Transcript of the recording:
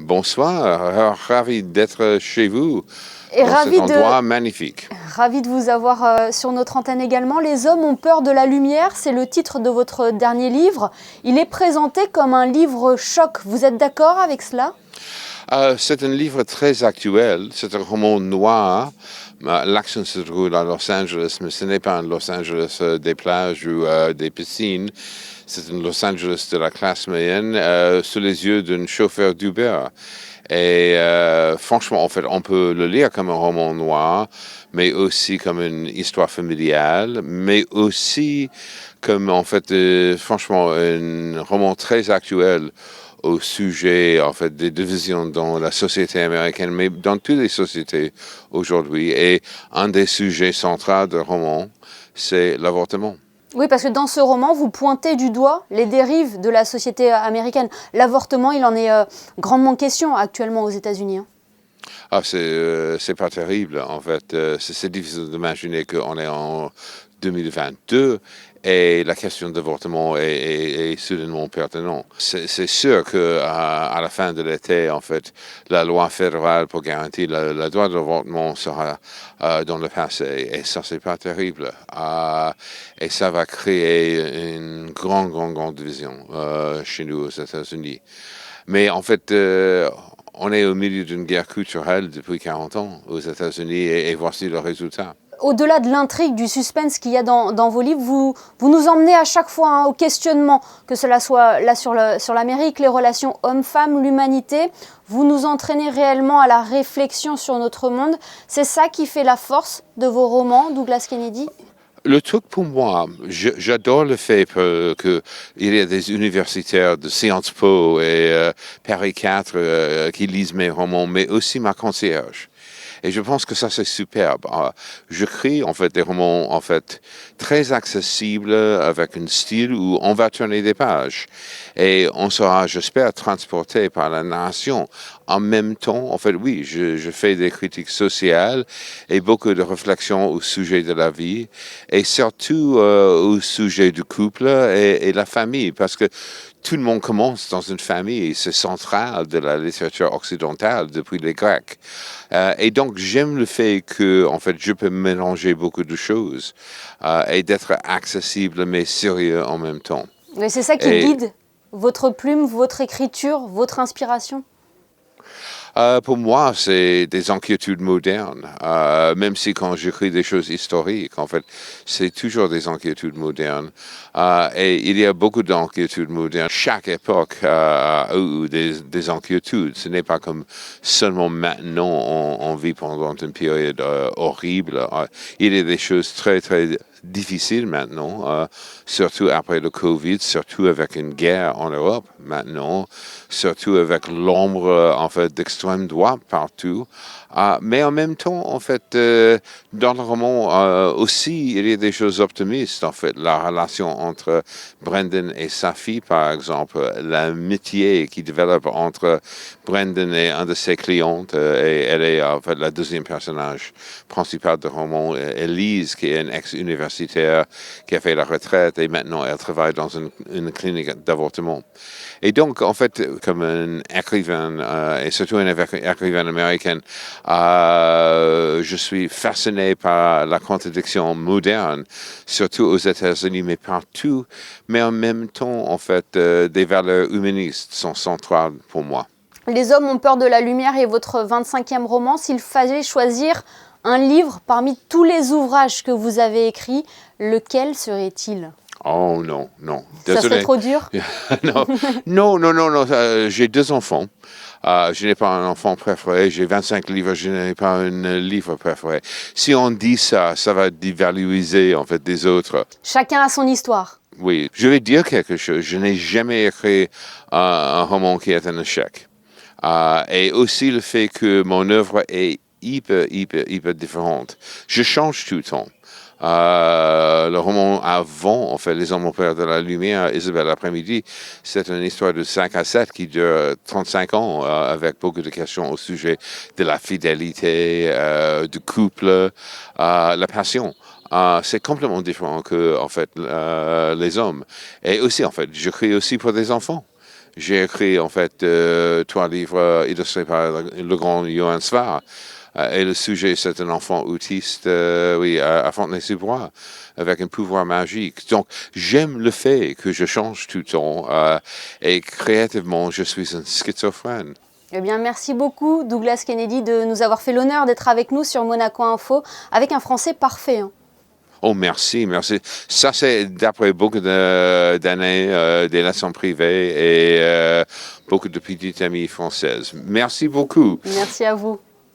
Bonsoir, ravi d'être chez vous Et dans cet endroit magnifique. Ravi de vous avoir sur notre antenne également. Les hommes ont peur de la lumière, c'est le titre de votre dernier livre. Il est présenté comme un livre choc. Vous êtes d'accord avec cela ? C'est un livre très actuel, c'est un roman noir. L'action se trouve à Los Angeles, mais ce n'est pas un Los Angeles des plages ou des piscines. C'est un Los Angeles de la classe moyenne sous les yeux d'un chauffeur d'Uber. Et franchement, en fait, on peut le lire comme un roman noir, mais aussi comme une histoire familiale, mais aussi comme, en fait, franchement, un roman très actuel au sujet, en fait, des divisions dans la société américaine, mais dans toutes les sociétés aujourd'hui. Et un des sujets centraux du roman, c'est l'avortement. Oui, parce que dans ce roman, vous pointez du doigt les dérives de la société américaine. L'avortement, il en est grandement question actuellement aux États-Unis. C'est pas terrible, en fait. C'est difficile d'imaginer qu'on est en 2022 et la question d'avortement est soudainement pertinente. C'est sûr qu'à la fin de l'été, en fait, la loi fédérale pour garantir le droit d'avortement sera dans le passé. Et ça, c'est pas terrible. Et ça va créer une grande division chez nous aux États-Unis. Mais en fait, on est au milieu d'une guerre culturelle depuis 40 ans aux États-Unis et voici le résultat. Au-delà de l'intrigue, du suspense qu'il y a dans vos livres, vous nous emmenez à chaque fois au questionnement, que cela soit là sur l'Amérique, les relations hommes-femmes, l'humanité. Vous nous entraînez réellement à la réflexion sur notre monde. C'est ça qui fait la force de vos romans, Douglas Kennedy ? Le truc pour moi, j'adore le fait qu'il y a des universitaires de Sciences Po et Paris 4 qui lisent mes romans, mais aussi ma concierge. Et je pense que ça, c'est superbe. J'écris, en fait, des romans, en fait, très accessibles, avec un style où on va tourner des pages. Et on sera, j'espère, transporté par la narration. En même temps, en fait, oui, je fais des critiques sociales et beaucoup de réflexions au sujet de la vie et surtout au sujet du couple et la famille. Parce que tout le monde commence dans une famille, c'est central de la littérature occidentale depuis les Grecs. Et donc, j'aime le fait que, en fait, je peux mélanger beaucoup de choses et d'être accessible mais sérieux en même temps. Mais c'est ça qui guide votre plume, votre écriture, votre inspiration ? Pour moi, c'est des inquiétudes modernes. Même si quand j'écris des choses historiques, en fait, c'est toujours des inquiétudes modernes. Et il y a beaucoup d'inquiétudes modernes. Chaque époque a eu des inquiétudes. Ce n'est pas comme seulement maintenant on vit pendant une période horrible. Il y a des choses très difficiles maintenant, surtout après le Covid, surtout avec une guerre en Europe maintenant, surtout avec l'ombre en fait d'extrême droite partout. Mais en même temps, en fait, dans le roman aussi, il y a des choses optimistes. En fait, la relation entre Brendan et sa fille, par exemple, l'amitié qui développe entre Brendan et un de ses clientes, et elle est en fait la deuxième personnage principal du roman, Elise, qui est une ex-universitaire qui a fait la retraite et maintenant elle travaille dans une clinique d'avortement. Et donc, en fait, comme un écrivain, et surtout un écrivain américain, je suis fasciné par la contradiction moderne, surtout aux États-Unis, mais partout. Mais en même temps, en fait, des valeurs humanistes sont centrales pour moi. Les hommes ont peur de la lumière est votre 25e roman. S'il fallait choisir un livre parmi tous les ouvrages que vous avez écrits, lequel serait-il ? Oh non. Désolé. Ça serait trop dur ? Non. J'ai 2 enfants. Je n'ai pas un enfant préféré. J'ai 25 livres. Je n'ai pas un livre préféré. Si on dit ça, ça va dévaloriser en fait des autres. Chacun a son histoire. Oui, je vais dire quelque chose. Je n'ai jamais écrit un roman qui est un échec. Et aussi le fait que mon œuvre est hyper différente. Je change tout le temps. Le roman avant, en fait, Les hommes ont peur de la lumière, Isabelle l'après-midi, c'est une histoire de 5 à 7 qui dure 35 ans, avec beaucoup de questions au sujet de la fidélité, du couple, la passion. C'est complètement différent que, en fait, les hommes. Et aussi, en fait, j'écris aussi pour des enfants. J'ai écrit en fait 3 livres illustrés par le grand Johann Svar. Et le sujet, c'est un enfant autiste, à Fontenay-sous-Bois, avec un pouvoir magique. Donc, j'aime le fait que je change tout le temps et créativement, je suis un schizophrène. Eh bien, merci beaucoup, Douglas Kennedy, de nous avoir fait l'honneur d'être avec nous sur Monaco Info, avec un français parfait. Oh, merci. Ça, c'est d'après beaucoup d'années, des leçons privées et beaucoup de petites amies françaises. Merci beaucoup. Merci à vous.